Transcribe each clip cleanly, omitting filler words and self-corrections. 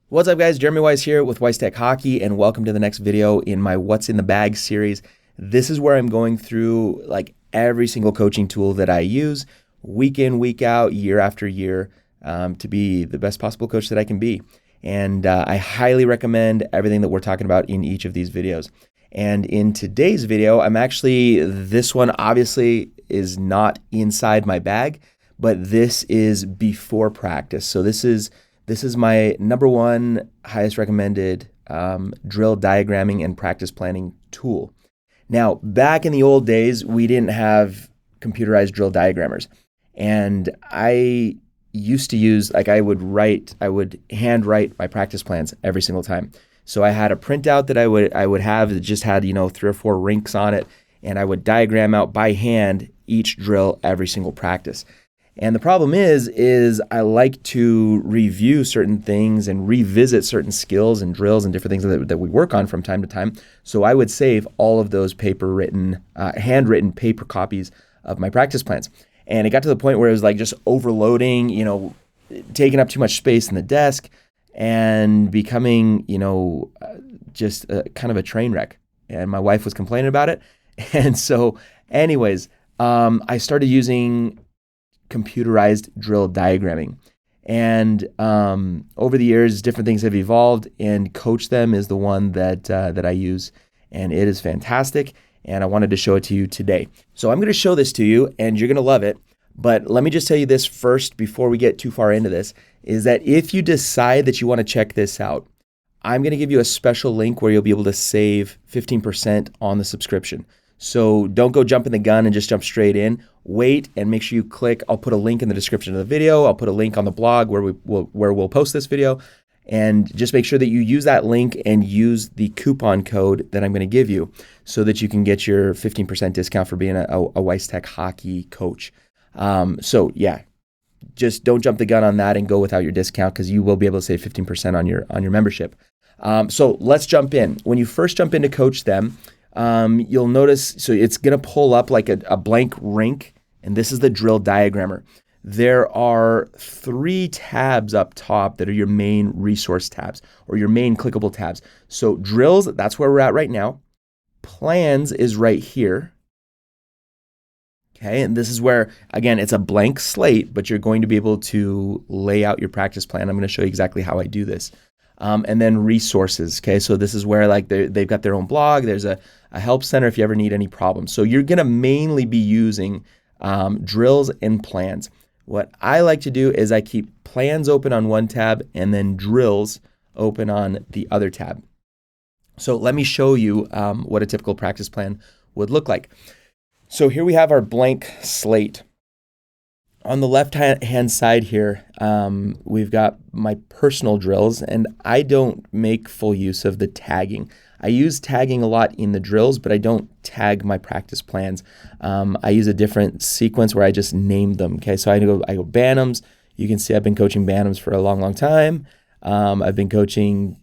What's up, guys? Jeremy Weiss here with Weiss Tech Hockey, and welcome to the next video in my What's in the Bag series. This is where I'm going through like every single coaching tool that I use week in, week out, year after year, to be the best possible coach that I can be. And I highly recommend everything that we're talking about in each of these videos. And in today's video, this one obviously is not inside my bag, but this is before practice. So this is my number one highest recommended drill diagramming and practice planning tool. Now, back in the old days, we didn't have computerized drill diagrammers. And I used to use, I would handwrite my practice plans every single time. So I had a printout that I would have that just had, 3 or 4 rinks on it, and I would diagram out by hand each drill every single practice. And the problem is I like to review certain things and revisit certain skills and drills and different things that we work on from time to time. So I would save all of those handwritten paper copies of my practice plans. And it got to the point where it was like just overloading, taking up too much space in the desk and becoming, just kind of a train wreck. And my wife was complaining about it. And so anyways, I started using computerized drill diagramming. And over the years, different things have evolved, and CoachThem is the one that I use, and it is fantastic, and I wanted to show it to you today. So I'm going to show this to you, and you're going to love it, but let me just tell you this first before we get too far into this, is that if you decide that you want to check this out, I'm going to give you a special link where you'll be able to save 15% on the subscription. So don't go jumping the gun and just jump straight in. Wait and make sure you click. I'll put a link in the description of the video. I'll put a link on the blog where we'll post this video. And just make sure that you use that link and use the coupon code that I'm going to give you so that you can get your 15% discount for being a Weiss Tech Hockey coach. So yeah, just don't jump the gun on that and go without your discount, because you will be able to save 15% on your membership. So let's jump in. When you first jump into CoachThem, you'll notice, so it's going to pull up like a blank rink, and this is the drill diagrammer. There are 3 tabs up top that are your main resource tabs or your main clickable tabs. So drills, that's where we're at right now. Plans is right here. Okay, and this is where, again, it's a blank slate, but you're going to be able to lay out your practice plan. I'm going to show you exactly how I do this. And then resources, okay? So this is where they've got their own blog. There's a help center if you ever need any problems. So you're gonna mainly be using drills and plans. What I like to do is I keep plans open on one tab and then drills open on the other tab. So let me show you what a typical practice plan would look like. So here we have our blank slate. On the left-hand side here, we've got my personal drills, and I don't make full use of the tagging. I use tagging a lot in the drills, but I don't tag my practice plans. I use a different sequence where I just name them. Okay, so I go Bantams. You can see I've been coaching Bantams for a long, long time. I've been coaching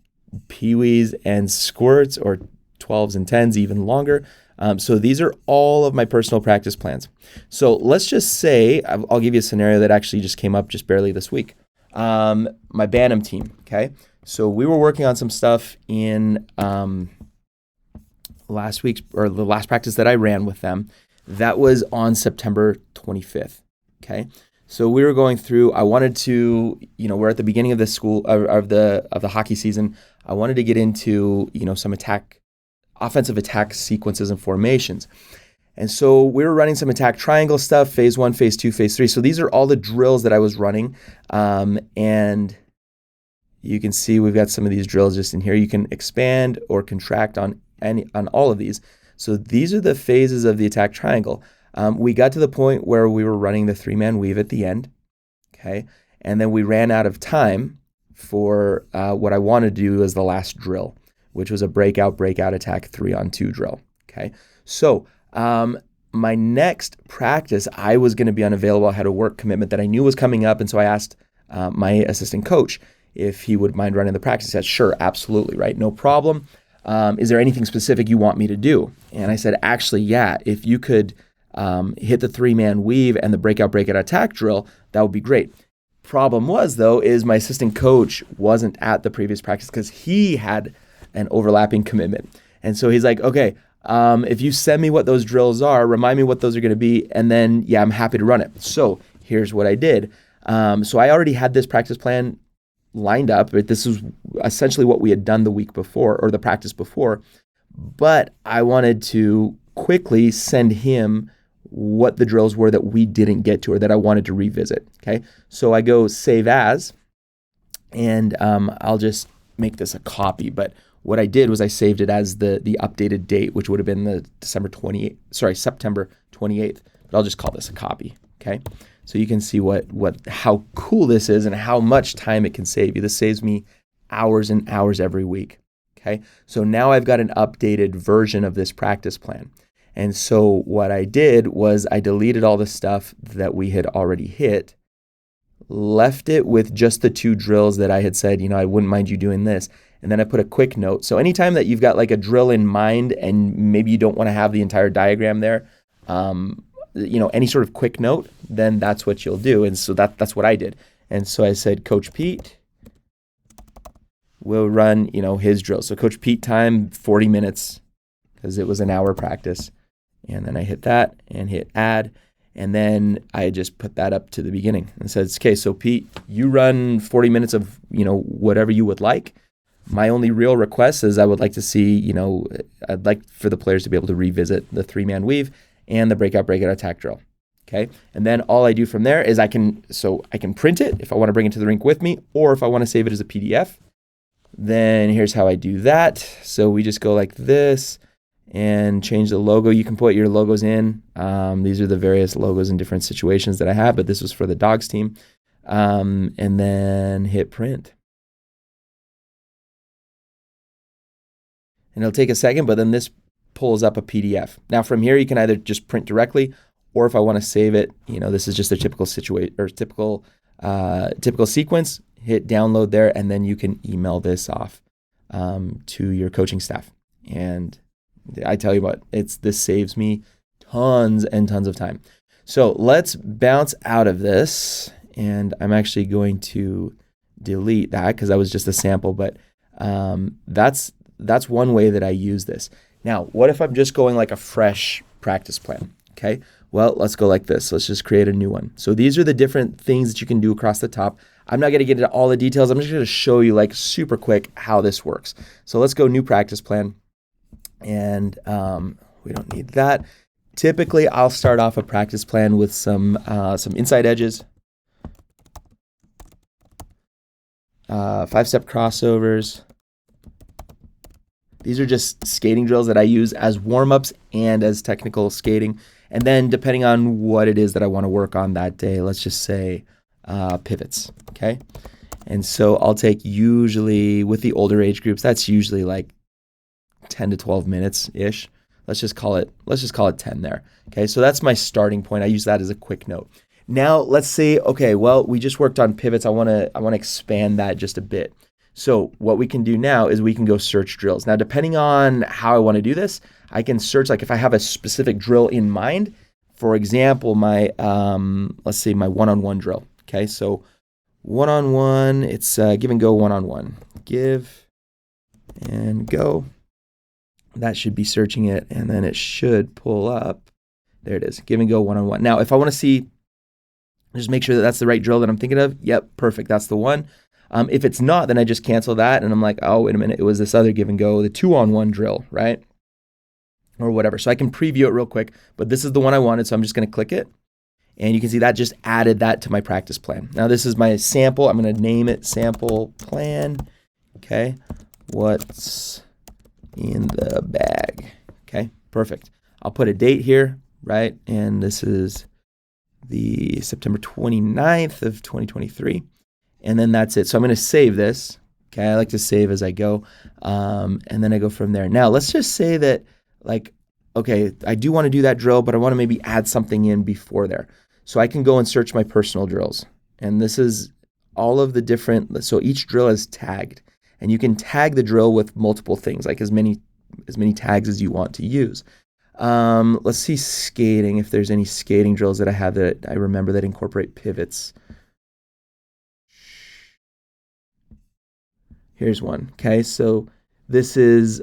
Peewees and Squirts, or 12s and 10s, even longer. So these are all of my personal practice plans. So let's just say, I'll give you a scenario that actually just came up just barely this week. My Bantam team, okay? So we were working on some stuff in last week's, or the last practice that I ran with them. That was on September 25th, okay? So we were going through, I wanted to, we're at the beginning of the of the hockey season. I wanted to get into, some offensive attack sequences and formations. And so we were running some attack triangle stuff, phase 1, phase 2, phase 3. So these are all the drills that I was running. And you can see we've got some of these drills just in here. You can expand or contract on all of these. So these are the phases of the attack triangle. We got to the point where we were running the 3-man weave at the end. Okay. And then we ran out of time for what I wanted to do as the last drill, which was a breakout attack 3-on-2 drill. Okay, so my next practice, I was going to be unavailable. I had a work commitment that I knew was coming up, and so I asked my assistant coach if he would mind running the practice. He said, sure, absolutely, right, no problem. Is there anything specific you want me to do? And I said, actually, yeah, if you could hit the 3-man weave and the breakout attack drill, that would be great. Problem was, though, is my assistant coach wasn't at the previous practice because he had an overlapping commitment. And so he's like, okay, if you send me what those drills are, remind me what those are going to be, and then, yeah, I'm happy to run it. So here's what I did. So I already had this practice plan lined up. But this was essentially what we had done the week before or the practice before. But I wanted to quickly send him what the drills were that we didn't get to or that I wanted to revisit. Okay, so I go save as, and I'll just make this a copy. But what I did was I saved it as the updated date, which would have been the September 28th. But I'll just call this a copy. Okay, so you can see how cool this is and how much time it can save you. This saves me hours and hours every week. Okay, so now I've got an updated version of this practice plan. And so what I did was I deleted all the stuff that we had already hit, left it with just the 2 drills that I had said, I wouldn't mind you doing this. And then I put a quick note. So anytime that you've got like a drill in mind and maybe you don't want to have the entire diagram there, any sort of quick note, then that's what you'll do. And so that's what I did. And so I said, Coach Pete will run, his drill. So Coach Pete time, 40 minutes, because it was an hour practice. And then I hit that and hit add. And then I just put that up to the beginning and said, okay, so Pete, you run 40 minutes of, whatever you would like. My only real request is I would like to see, I'd like for the players to be able to revisit the 3-man weave and the breakout attack drill. Okay. And then all I do from there is I can print it if I want to bring it to the rink with me, or if I want to save it as a PDF. Then here's how I do that. So we just go like this and change the logo. You can put your logos in. These are the various logos in different situations that I have, but this was for the dogs team. And then hit print. And it'll take a second, but then this pulls up a PDF. Now from here, you can either just print directly, or if I want to save it, this is just a typical situation or typical sequence. Hit download there, and then you can email this off to your coaching staff. And I tell you what, this saves me tons and tons of time. So let's bounce out of this, and I'm actually going to delete that because that was just a sample. But that's one way that I use this. Now, what if I'm just going like a fresh practice plan? Okay, well, let's go like this. Let's just create a new one. So these are the different things that you can do across the top. I'm not going to get into all the details. I'm just going to show you like super quick how this works. So let's go new practice plan. And we don't need that. Typically, I'll start off a practice plan with some inside edges, 5-step crossovers. These are just skating drills that I use as warm-ups and as technical skating. And then depending on what it is that I want to work on that day, let's just say pivots, okay? And so I'll take usually with the older age groups, that's usually like 10 to 12 minutes-ish. Let's just call it 10 there. Okay, so that's my starting point. I use that as a quick note. Now let's say, okay, well, we just worked on pivots. I want to expand that just a bit. So what we can do now is we can go search drills. Now, depending on how I want to do this, I can search, like if I have a specific drill in mind, for example, my, let's say my one-on-one drill. Okay, so one-on-one, it's give and go one-on-one. Give and go. That should be searching it, and then it should pull up. There it is, give and go one-on-one. Now, if I want to see, just make sure that that's the right drill that I'm thinking of. Yep, perfect, that's the one. If it's not, then I just cancel that, and I'm like, oh, wait a minute, it was this other give and go, the 2-on-1 drill, right? Or whatever. So I can preview it real quick, but this is the one I wanted, so I'm just going to click it. And you can see that just added that to my practice plan. Now, this is my sample. I'm going to name it sample plan. Okay, what's in the bag? Okay, perfect. I'll put a date here, right? And this is the September 29th of 2023. And then that's it. So I'm going to save this. Okay, I like to save as I go. And then I go from there. Now, let's just say that, like, okay, I do want to do that drill, but I want to maybe add something in before there. So I can go and search my personal drills. And this is all of the different, so each drill is tagged. And you can tag the drill with multiple things, like as many tags as you want to use. Let's see skating, if there's any skating drills that I have that I remember that incorporate pivots. Here's one. Okay, so this is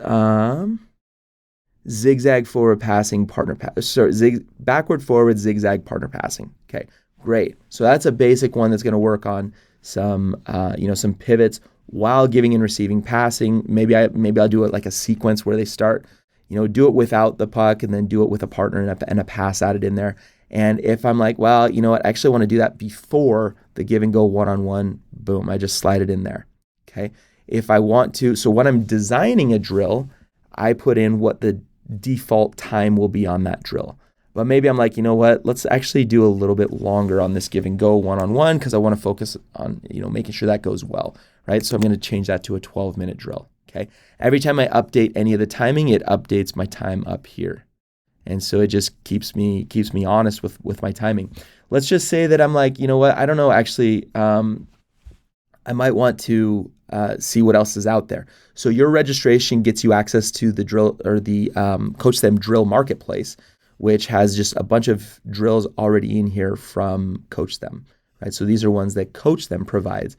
zigzag forward passing partner pass. Sorry, backward forward zigzag partner passing. Okay, great. So that's a basic one that's going to work on some some pivots while giving and receiving passing. Maybe I'll do it like a sequence where they start, do it without the puck and then do it with a partner and a pass added in there. And if I'm like, well, you know what, I actually want to do that before the give and go one-on-one, boom, I just slide it in there. Okay. If I want to, so when I'm designing a drill, I put in what the default time will be on that drill. But maybe I'm like, you know what, let's actually do a little bit longer on this give and go one-on-one because I want to focus on, making sure that goes well, right? So I'm going to change that to a 12-minute drill, okay? Every time I update any of the timing, it updates my time up here. And so it just keeps me honest with my timing. Let's just say that I'm like, you know what, I don't know, actually, I might want to see what else is out there. So your registration gets you access to the drill or the CoachThem drill marketplace, which has just a bunch of drills already in here from CoachThem, right? So these are ones that CoachThem provides.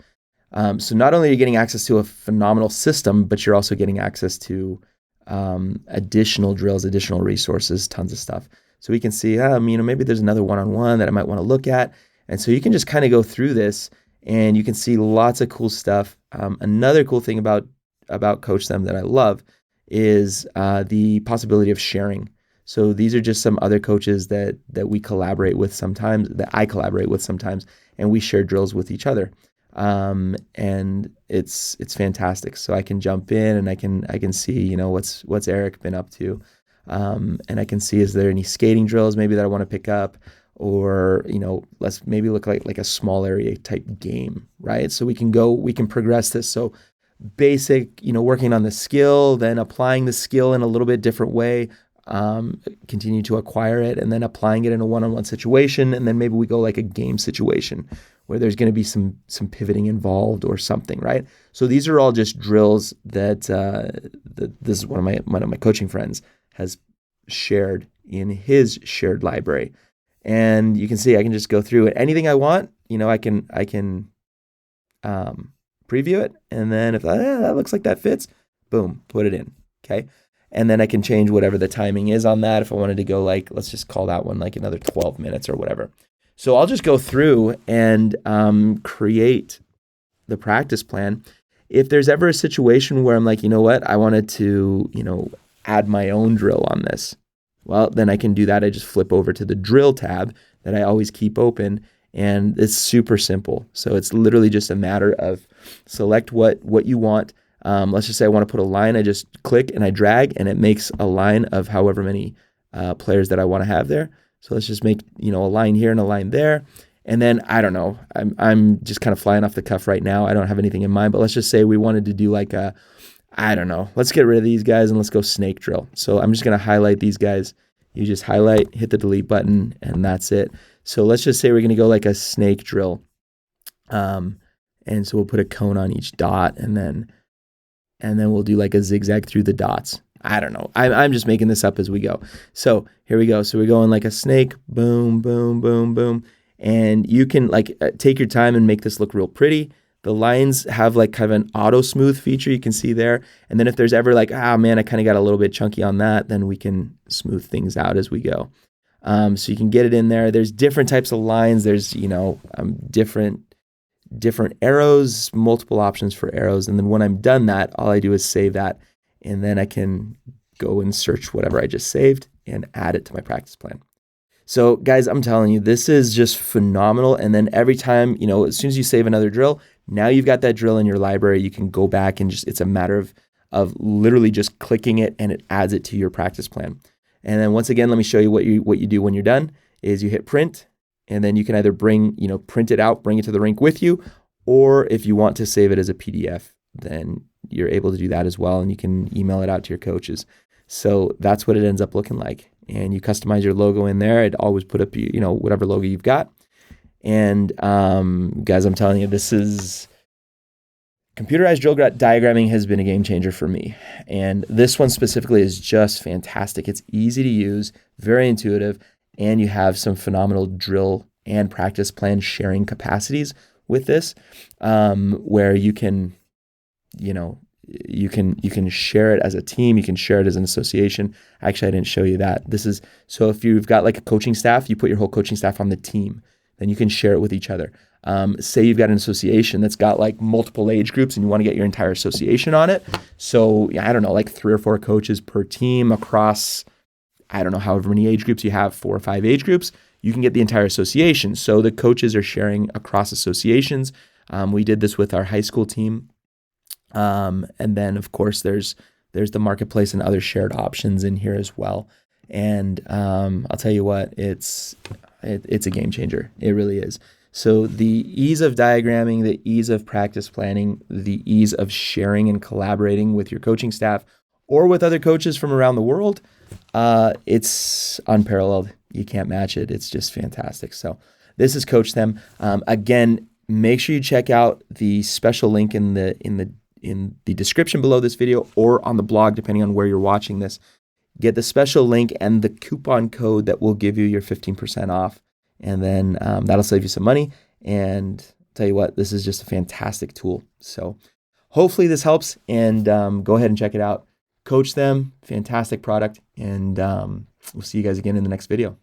So not only are you getting access to a phenomenal system, but you're also getting access to additional drills, additional resources, tons of stuff. So we can see, maybe there's another one-on-one that I might want to look at. And so you can just kind of go through this and you can see lots of cool stuff. Another cool thing about CoachThem that I love is the possibility of sharing. So these are just some other coaches that we collaborate with sometimes, that I collaborate with sometimes, and we share drills with each other. And it's fantastic. So I can jump in and I can see, what's Eric been up to. And I can see, is there any skating drills maybe that I want to pick up? Or, let's maybe look like a small area type game, right? So we can progress this. So basic, working on the skill, then applying the skill in a little bit different way, continue to acquire it, and then applying it in a one-on-one situation. And then maybe we go like a game situation where there's going to be some pivoting involved or something, right? So these are all just drills that this is one of my coaching friends has shared in his shared library. And you can see I can just go through it. Anything I want, I can preview it. And then if that looks like that fits, boom, put it in. Okay. And then I can change whatever the timing is on that. If I wanted to go let's just call that one like another 12 minutes or whatever. So I'll just go through and create the practice plan. If there's ever a situation where I'm like, you know what, I wanted to, add my own drill on this. Well, then I can do that. I just flip over to the drill tab that I always keep open, and it's super simple. So it's literally just a matter of select what you want. Let's just say I want to put a line. I just click and I drag, and it makes a line of however many players that I want to have there. So let's just make a line here and a line there. And then I don't know. I'm just kind of flying off the cuff right now. I don't have anything in mind, but let's just say we wanted to do like I don't know. Let's get rid of these guys and let's go snake drill. So I'm just going to highlight these guys. You just highlight, hit the delete button, and that's it. So let's just say we're going to go like a snake drill. And so we'll put a cone on each dot, and then we'll do like a zigzag through the dots. I don't know. I'm just making this up as we go. So here we go. So we're going like a snake, boom, boom, boom, boom. And you can take your time and make this look real pretty. The lines have like kind of an auto smooth feature you can see there. And then if there's ever like, man, I kind of got a little bit chunky on that, then we can smooth things out as we go. So you can get it in there. There's different types of lines. There's, different arrows, multiple options for arrows. And then when I'm done that, all I do is save that. And then I can go and search whatever I just saved and add it to my practice plan. So guys, I'm telling you, this is just phenomenal. And then every time, as soon as you save another drill, now you've got that drill in your library. You can go back and it's a matter of literally just clicking it, and it adds it to your practice plan. And then once again, let me show you what you do when you're done is you hit print, and then you can either print it out, bring it to the rink with you, or if you want to save it as a PDF, then you're able to do that as well. And you can email it out to your coaches. So that's what it ends up looking like. And you customize your logo in there. I'd always put up, whatever logo you've got. And guys, I'm telling you, this is computerized drill diagramming has been a game changer for me. And this one specifically is just fantastic. It's easy to use, very intuitive, and you have some phenomenal drill and practice plan sharing capacities with this, where you can you can share it as a team. You can share it as an association. Actually, I didn't show you that. So if you've got like a coaching staff, you put your whole coaching staff on the team, then you can share it with each other. Say you've got an association that's got like multiple age groups and you want to get your entire association on it. So I don't know, like 3 or 4 coaches per team across, I don't know, however many age groups you have, 4 or 5 age groups, you can get the entire association. So the coaches are sharing across associations. We did this with our high school team. And then of course there's the marketplace and other shared options in here as well. And I'll tell you what, it's a game changer. It really is. So the ease of diagramming, the ease of practice planning, the ease of sharing and collaborating with your coaching staff or with other coaches from around the world, it's unparalleled. You can't match it. It's just fantastic. So this is CoachThem. Again, make sure you check out the special link in the description below this video or on the blog, depending on where you're watching this. Get the special link and the coupon code that will give you your 15% off. And then that'll save you some money. And I'll tell you what, this is just a fantastic tool. So hopefully this helps, and go ahead and check it out. CoachThem, fantastic product. And we'll see you guys again in the next video.